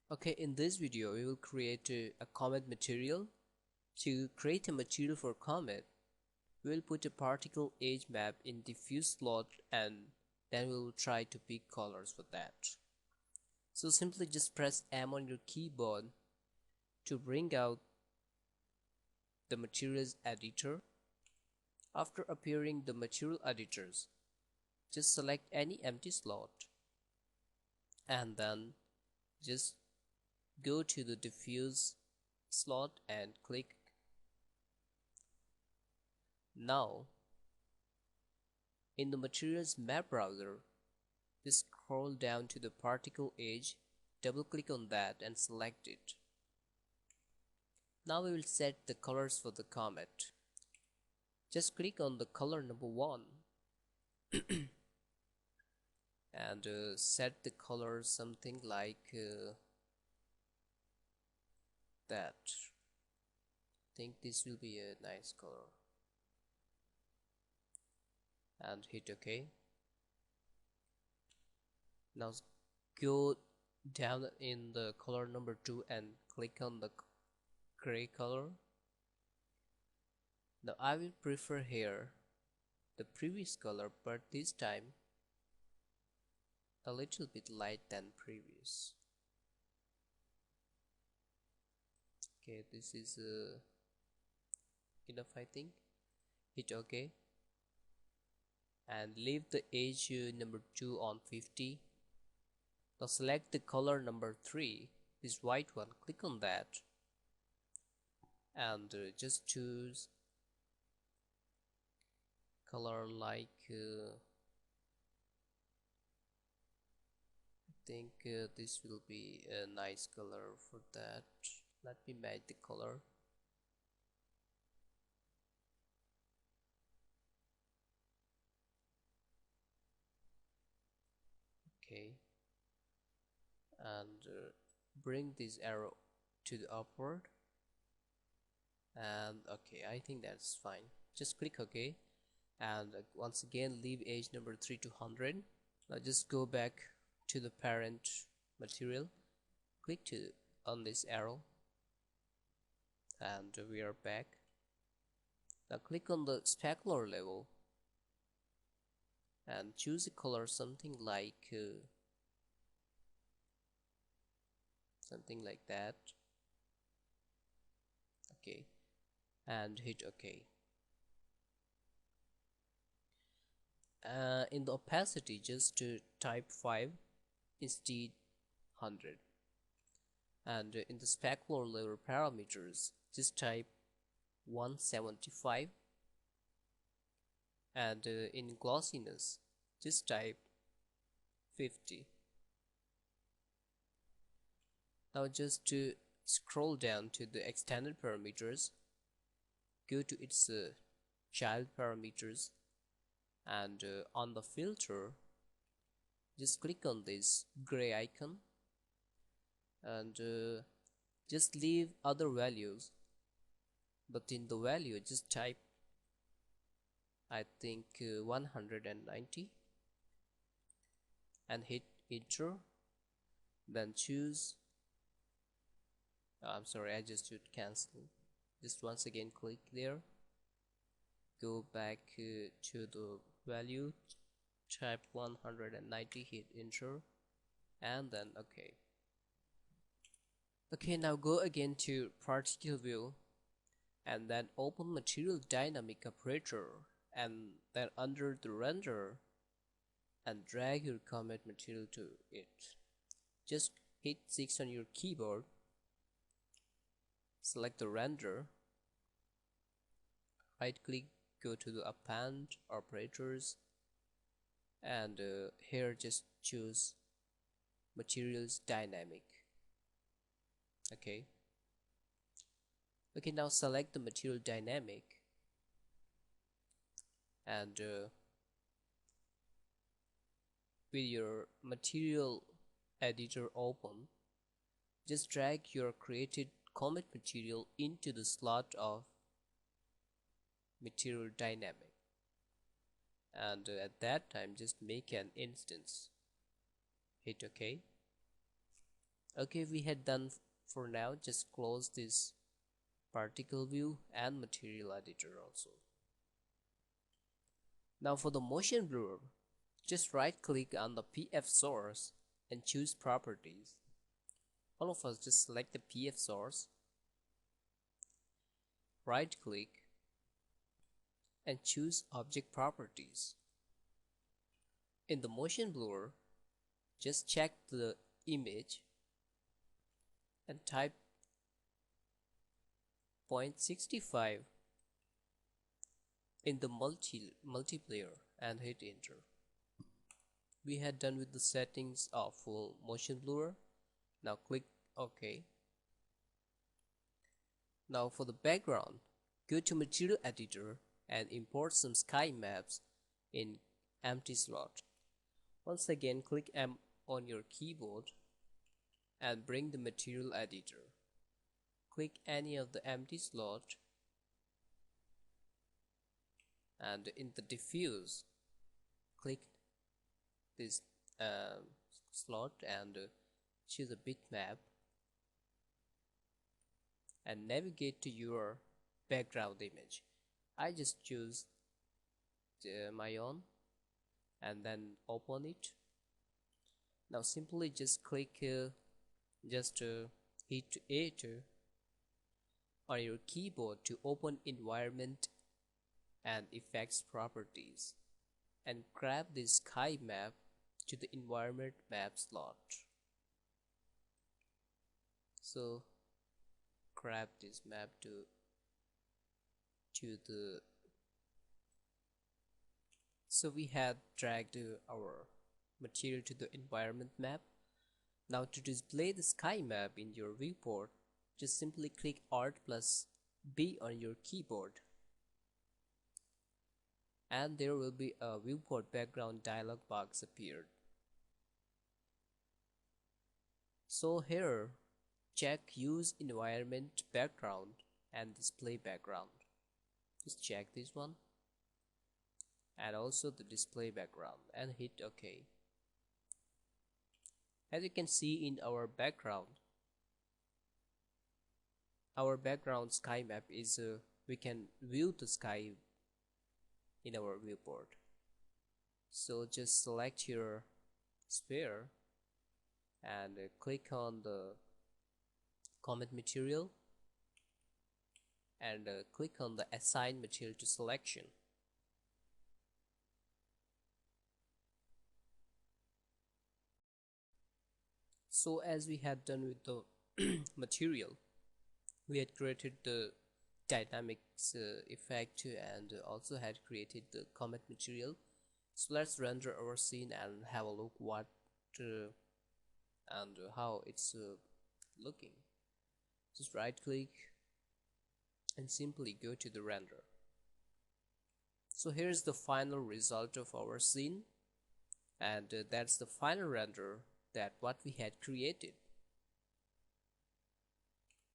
Okay, in this video we will create a comet material. To create a material for comet, we will put a particle edge map in diffuse slot and then we will try to pick colors for that. So simply just press M on your keyboard to bring out the materials editor. After appearing the material editors, just select any empty slot and then just go to the diffuse slot and click. Now in the materials map browser, just scroll down to the particle edge, double click on that and select it. Now we will set the colors for the comet. Just click on the color number 1 and set the color something like that. I think this will be a nice color and hit OK. Now go down in the color number 2 and click on the gray color. Now I will prefer here the previous color, but this time a little bit light than previous. Okay, this is enough I think. Hit OK and leave the edge number 2 on 50. Now select the color number 3, this white one, click on that and just choose color like I think this will be a nice color for that. Let me match the color. Okay, and bring this arrow to the upward and okay, I think that's fine. Just click OK and once again leave edge number 3 to 100. Now just go back to the parent material, click on this arrow and we are back. Now click on the specular level and choose a color something like that. Okay, and hit OK. In the opacity, just type 5 instead 100, and in the specular level parameters just type 175, and in glossiness just type 50. Now just to scroll down to the extended parameters, go to its child parameters and on the filter just click on this gray icon and just leave other values, but in the value just type I think 190 and hit enter. Then choose I'm sorry, I just should cancel. Just once again click there, go back to the value, type 190, hit enter and then OK. Okay, now go again to particle view and then open material dynamic operator and then under the render and drag your comet material to it. Just hit 6 on your keyboard, select the render, right click, go to the append operators and here just choose materials dynamic. Okay, now select the material dynamic and with your material editor open, just drag your created comet material into the slot of material dynamic and at that time just make an instance, hit OK. Okay, we had done for now. Just close this particle view and material editor also. Now for the motion blur, just right click on the PF source and choose properties. All of us just select the PF source, right click and choose object properties. In the motion blur, just check the image and type 0.65 in the multiplayer and hit enter. We had done with the settings of full motion blur. Now click OK. Now for the background, go to material editor and import some sky maps in empty slot. Once again, click M on your keyboard and bring the material editor. Click any of the empty slot and in the diffuse, click this slot and choose a bitmap and navigate to your background image. I just choose my own and then open it. Now simply just click hit A on your keyboard to open environment and effects properties and grab this sky map to the environment map slot. So grab this map to the so we had dragged our material to the environment map. Now to display the sky map in your viewport, just simply click Alt plus B on your keyboard and there will be a viewport background dialog box appeared. So here check use environment background and display background. Just check this one and also the display background and hit OK. As you can see in our background sky map is we can view the sky in our viewport. So just select your sphere and click on the commet material and click on the assign material to selection. So as we had done with the material, we had created the dynamics effect and also had created the commet material. So let's render our scene and have a look what and how it's looking. Just right click and simply go to the render. So here's the final result of our scene and that's the final render that what we had created.